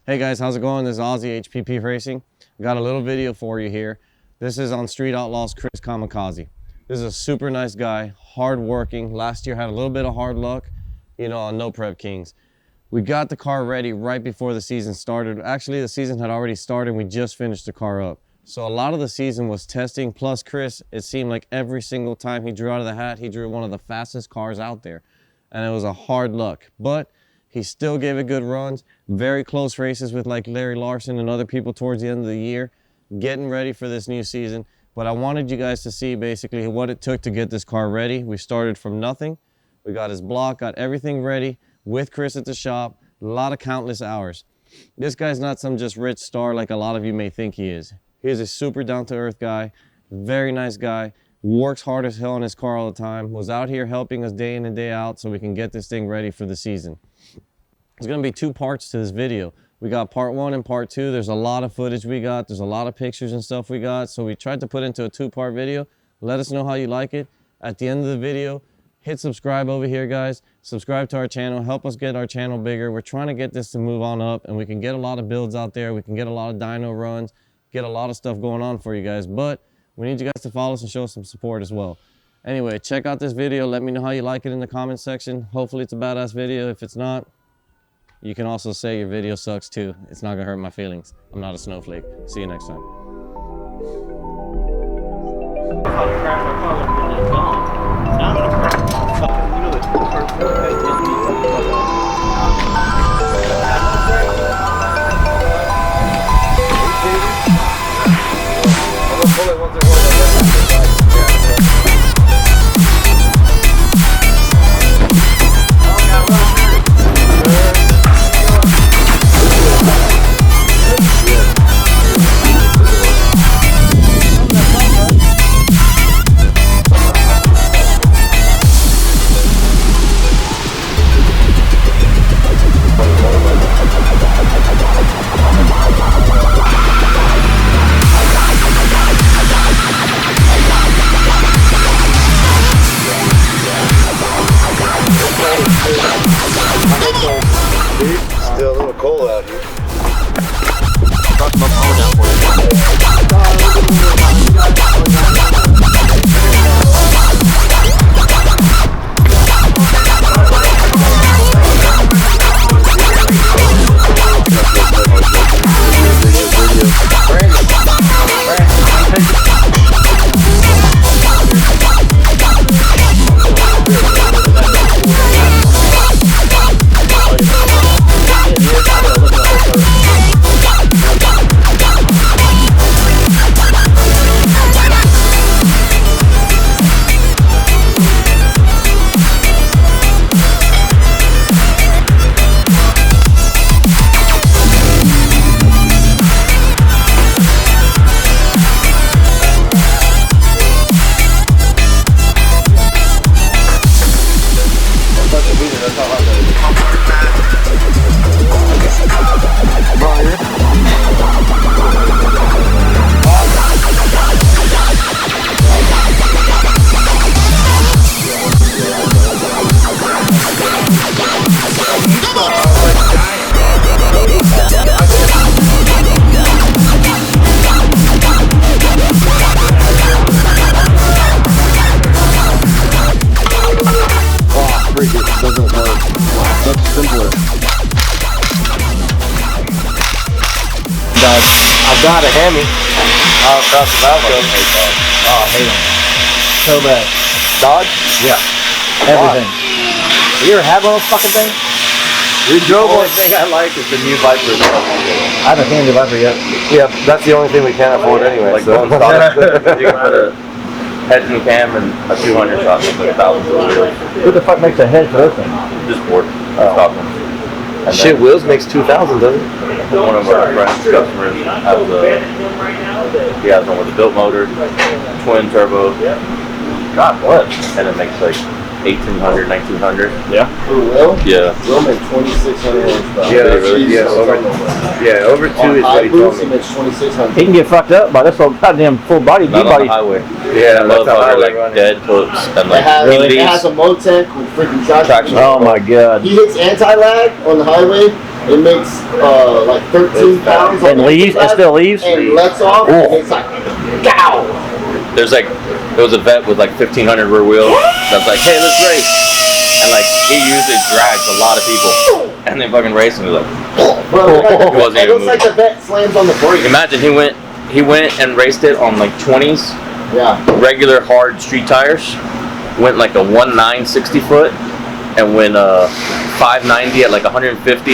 Hey guys, how's it going? This is Aussie HPP Racing. I got a little video for you here. This is on Street Outlaws Chris Kamikaze. This is a super nice guy, hard working. Last year had a little bit of hard luck, you know, on No Prep Kings. We got the car ready right before the season started. Actually, the season had already started. We just finished the car up. So a lot of the season was testing. Plus Chris, it seemed like every single time he drew out of the hat, he drew one of the fastest cars out there. And it was a hard luck. But he still gave it good runs, very close races with like Larry Larson and other people towards the end of the year, getting ready for this new season. But I wanted you guys to see basically what it took to get this car ready. We started from nothing. We got his block, got everything ready with Chris at the shop, a lot of countless hours. This guy's not some just rich star like a lot of you may think he is. He's a super down-to-earth guy, very nice guy, works hard as hell on his car all the time, was out here helping us day in and day out so we can get this thing ready for the season. There's going to be two parts to this video. We got part one and part two. There's a lot of footage we got. There's a lot of pictures and stuff we got. So we tried to put into a two-part video. Let us know how you like it. At the end of the video, hit subscribe over here, guys. Subscribe to our channel. Help us get our channel bigger. We're trying to get this to move on up, and we can get a lot of builds out there. We can get a lot of dyno runs, get a lot of stuff going on for you guys. But we need you guys to follow us and show us some support as well. Anyway, check out this video. Let me know how you like it in the comment section. Hopefully it's a badass video. If it's not, you can also say your video sucks too. It's not gonna hurt my feelings. I'm not a snowflake. See you next time. Still a little cold out here. Doesn't work. Much simpler. I've got a Hemi. Oh, across the Valco. Oh, I hate them. So bad. Dodge? Yeah. Everything. Have you ever had one of those fucking things? The only thing I like is the new Viper. I haven't seen the Viper yet. Yeah, that's the only thing we can't afford anyway. Like so. you can put a head and cam and a 200 shot with 1,000 wheels. Who the fuck makes a head for those things? Just board. Shit, wheels makes 2,000, doesn't it? One of our friends, customers, has he has one with a built motor, twin turbo. God bless. And it makes like 1,800, 1,900. Yeah. For Will? Yeah. Will make 2,600 horsepower. Yeah, over 2 is what he told me. Makes 2,600. He can get fucked up by this old goddamn full body Not D-body. on the highway. Yeah, I that's love how how I they're run like dead hooks and like it has a Motec with freaking traction. Oh my god. He hits anti-lag on the highway It makes like 13 pounds. And leaves? It still leaves? And lets off. Oh. And it's like, gow! There's like, there was a vet with like 1,500 rear wheels that's like, hey, let's race. And like, he usually drags a lot of people. And they fucking race and he's like, Bro, It wasn't it even looks like the vet slams on the brake. imagine he went and raced it on like 20s, Yeah. regular hard street tires, went like a 1.9 60 foot, and went 590 at like 150,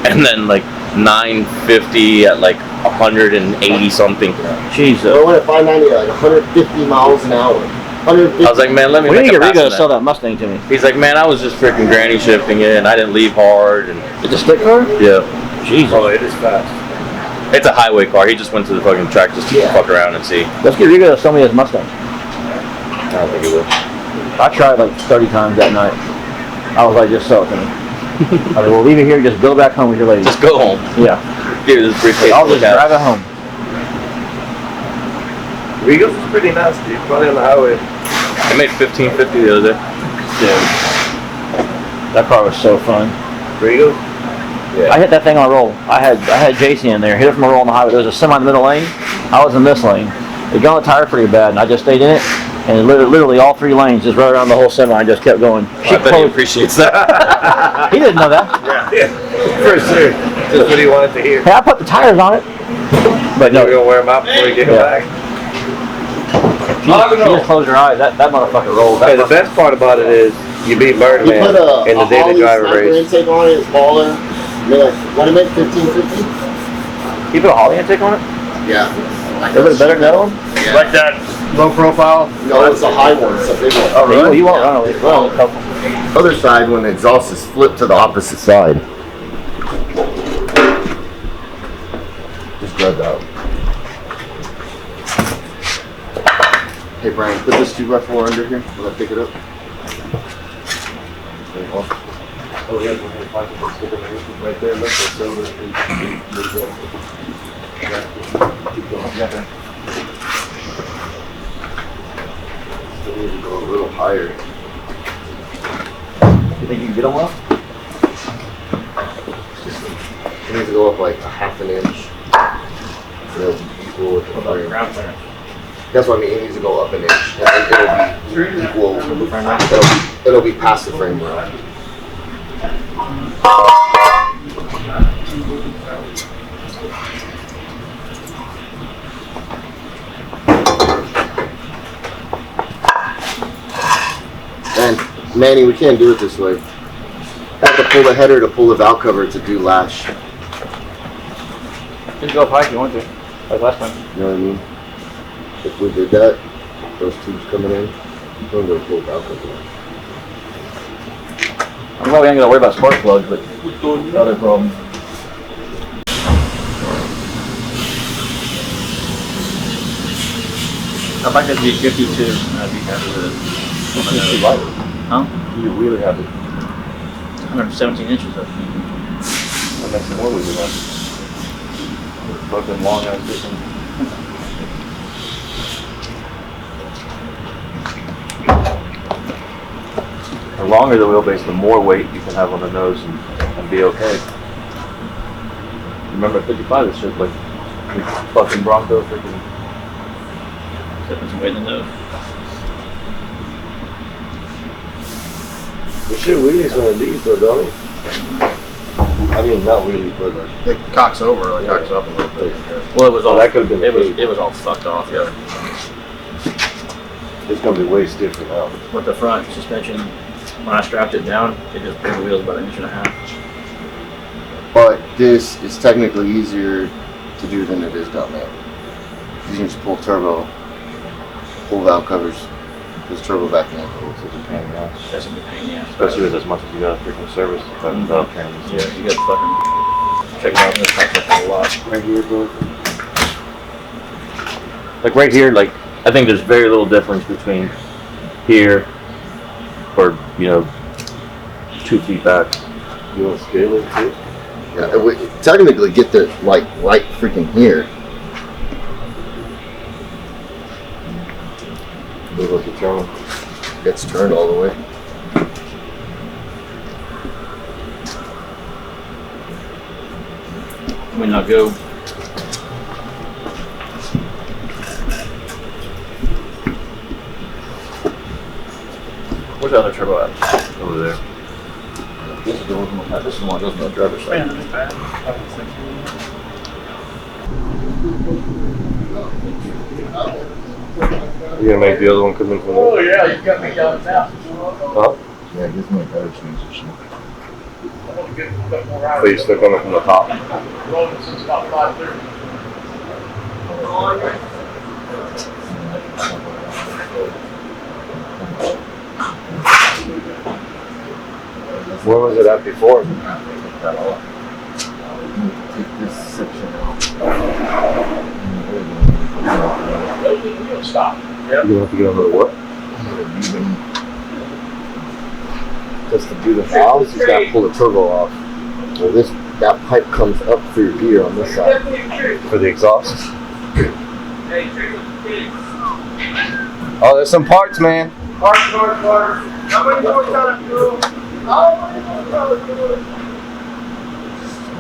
and then like 950 at like 180 something. Jesus. I went at 590 at like 150 miles an hour. 150. I was like, man, let me We need make to a get pass Rigo on to sell that. that Mustang to me. He's like, man, I was just freaking granny shifting it, and I didn't leave hard, and It's a stick car? yeah, Jesus. Oh, it is fast. it's a highway car. He just went to the fucking track just to fuck around and see. Let's get Rigo to sell me his Mustang. I don't think he will. I tried like 30 times that night. I was like, just sell it to me. I was like, well, leave it here, just go back home with your lady. Just go home. Yeah. Give this briefcase. I'll to just look at. drive it home. Regals is pretty nasty. Probably on the highway. I made 1550 the other day. Dude. That car was so fun. Regals? I hit that thing on a roll. I had JC in there, hit it from a roll on the highway. There was a semi in the middle lane. I was in this lane. It got on the tire pretty bad, and I just stayed in it. And literally all 3 lanes just right around the whole semi and just kept going. I bet he appreciates that. He didn't know that. Yeah. For sure. Just what he wanted to hear. Hey, I put the tires on it. But no, We're gonna wear them out before we get back. she just closed her eyes. That motherfucker rolled. Hey, the best part about it is you beat You Birdman put a in the daily Holly driver sniper race. intake on it, it's baller. What did it make? 1550? You put a Holly intake on it? Yeah. A little bit better than that one? Yeah. Like that low profile. No, it's a high one. It's a big one. Oh, really? You won't run away. Well, a couple. Other side, when the exhaust is flipped to the opposite side. Just grab that. Hey Brian, put this 2x4 under here. Will I pick it up? There you go. Oh, yeah, right there. Look, that's over. Keep going. Yeah. Still need to go a little higher. You think you can get them up? It needs to go up like a half an inch. It'll be equal with the frame. Ground clearance. That's what I mean. It needs to go up an inch, and then it'll be equal. It'll be past the frame rail. And Manny, we can't do it this way. I have to pull the header to pull the valve cover to do lash. Just go up high if you want to. Like last time. You know what I mean? If we did that, those tubes coming in, we're going to pull valve cover. I'm glad we ain't got to worry about spark plugs, but other problem. I'd like that to be 52. I'd be happy with it. It's too light. Huh? You really have to. 117 inches of That makes it more weird than fucking long ass distance. The longer the wheelbase, the more weight you can have on the nose and be okay. Remember 55, it's just like fucking Bronco freaking. Stepping some weight in the nose. The shit wheelies one of these though, don't it? I mean, not really, but like. It cocks over, like cocks up a little bit. Well, it was all that could have been. it was all fucked off, yeah. It's gonna be way stiffer now. With the front suspension, when I strapped it down, it just pulled the wheels about 1.5 inches. But this is technically easier to do than it is down there. You can just pull turbo, pull valve covers, just turbo back in. It's a pain in the ass. That's a good pain, yeah. Especially with as much as you got freaking service. Yeah, you got fucking check it out. This costs a lot. Right here, bro. Like right here, like I think there's very little difference between here or 2 feet back. You want to scale it too? Yeah, we technically get the like right freaking here. Look like the turn. It's turned all the way. May not go. Where's the other turbo at? Over there. This is the one that goes on the driver's side. You gonna make the other one come in from there? Oh yeah, you got me down now. Huh? Yeah, it gives me a better transition. I want to get a bit more out So you stick on it from the top. rolling since about 5:30. Where was it at before? Take this section out. Stop. You gonna have to get under the what? Just to do the valves, you gotta pull the turbo off. Well, that pipe comes up through your gear on this side. For the exhaust? Oh, there's some parts, man. Park. How many more times, bro?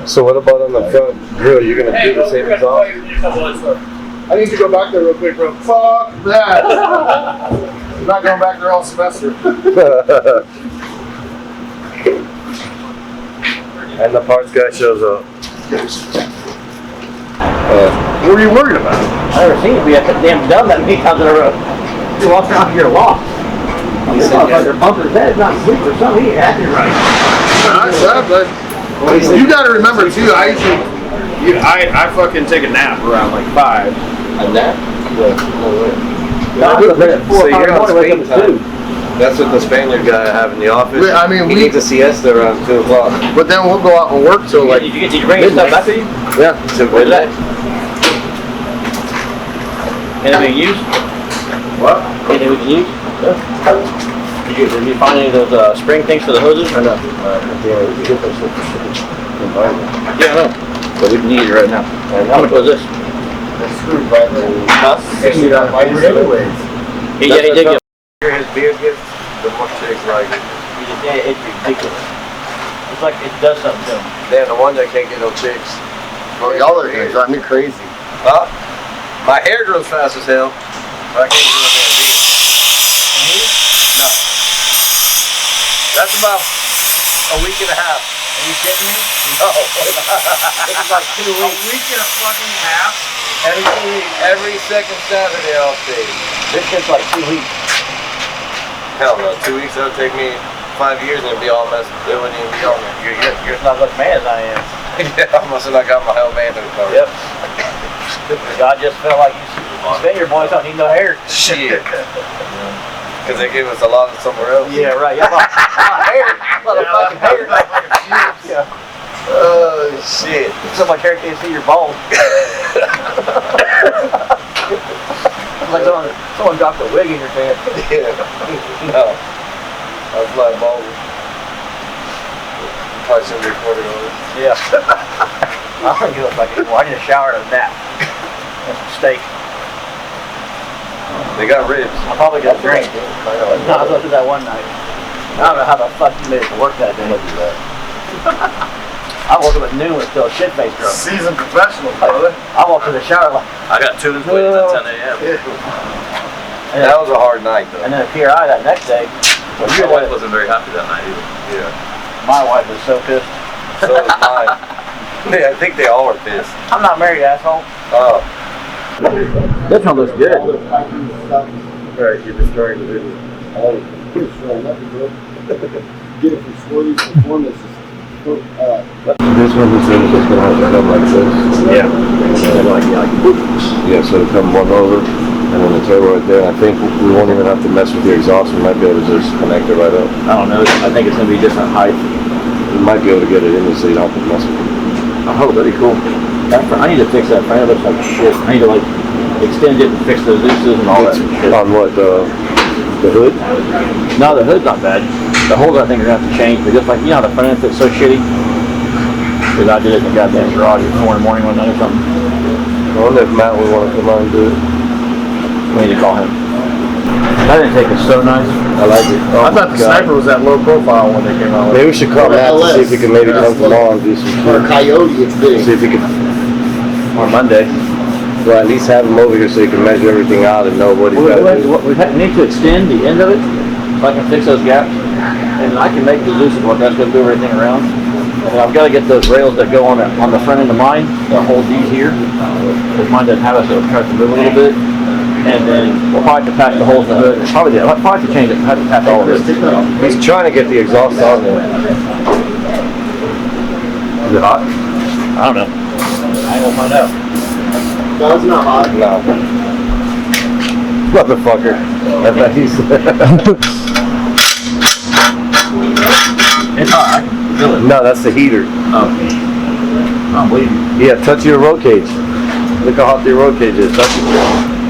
So what about on the front grill? You're gonna do the same exhaust? I need to go back there real quick, bro. Fuck that. I'm not going back there all semester. And the parts guy shows up. What were you worried about? I never seen you be that damn dumb that many times in a row. You walk around here lost. This motherfucker bumped his head, not asleep or something. He ain't acting right. But you gotta remember too, I fucking take a nap around like 5. A nap? I go to bed at 4 o'clock in the morning, wake up at 2. That's what the Spaniard guy I have in the office. I mean, he needs a siesta around 2 o'clock. But then we'll go out and work till like. Did you bring your stuff back to you? Yeah. So Where's that? Anything used? What? Anything we can use? Yeah. Did you find any of those spring things for the hoses or no? Yeah, we can get those for shipping. Yeah, I know. But we can use it right now. How much was this? The screwdriver. Anyways. He did get. his beard gets, the more chicks like it. It's ridiculous. It's like it does something to him. Damn, the one that can't get no chicks. Well, y'all are gonna drive me crazy. Huh? My hair grows fast as hell. But I can't grow a damn beard. No. That's about a week and a half. Are you kidding me? No. It's like 2 weeks. A week and a fucking half? Every second Saturday I'll stay. This shit's like 2 weeks. Hell no, 2 weeks that'll take me 5 years and it'll be all messed. It wouldn't even be on there. You're not as much man as I am. Yeah, I must have not got my whole manhood covered. Yep. God just felt like you Spaniard boys don't need no hair. Shit. Because they gave us a lot of somewhere else. Yeah, right. Yeah, a lot of hair. A lot of fucking hair. Yeah. Oh, shit. So much hair can't see your balls. Like someone dropped a wig in your pants. Yeah. No. I was flying bald. Probably should have recorded all this. Yeah. I don't give a fuck anymore. I need a shower and a nap. And some steak. They got ribs. I probably got a drink. No, I was up to that one night. I don't know how the fuck you made it to work that day. I woke up at noon with still a shit face drunk. Seasoned professional, brother. I walked to the shower like. I got tunes waiting at 10 a.m. That was a hard night though. And then a PRI that next day. Well, My wife wasn't very happy that night either. Yeah. My wife was so pissed. So was mine. Yeah, I think they all were pissed. I'm not married, asshole. Oh. This one looks good. Alright, you're destroying the video. Get it from Swirly's Performance. This one is just gonna have to come like this. Yeah. Yeah, so it'll come one over and then the turbo right there. I think we won't even have to mess with the exhaust. We might be able to just connect it right up. I don't know. I think it's gonna be different height. We might be able to get it in there so you don't have to mess with it. Oh, that'd be cool. I need to fix that frame. It looks like shit. I need to like extend it and fix the nooses and all that shit. On what, the hood? No, the hood's not bad. The holes I think are gonna have to change, but just like, you know how the front end fits so shitty? Because I did it in the goddamn garage at 4 in the morning one night or something. I wonder if Matt would want to come out and do it. We need to call him. That intake is so nice. I like it. I thought the Sniper was that low profile when they came out with it. Maybe we should call Matt to see if he can maybe come tomorrow and do some For a shit. Coyote, it's big. See if he can, Or Monday. well, at least have him over here so he can measure everything out and know what he's got to do. We need to extend the end of it so I can fix those gaps. And I can make the lucid what that's going to do everything around. And I've got to get those rails that go on the front end of mine that hold these here. Because mine doesn't have it, so it'll try to move a little bit. And then we'll probably have to patch the holes in the hood. I'll probably have to change it. Have to patch all of it. He's trying to get the exhaust on there. Is it hot? I don't know. I ain't gonna find out. No, it's not hot. No. Motherfucker. That's what he said. It's hot. I can feel it. No, that's the heater. Oh. I don't believe you. Yeah, touch your roll cage. Look how hot your roll cage is. Touch it.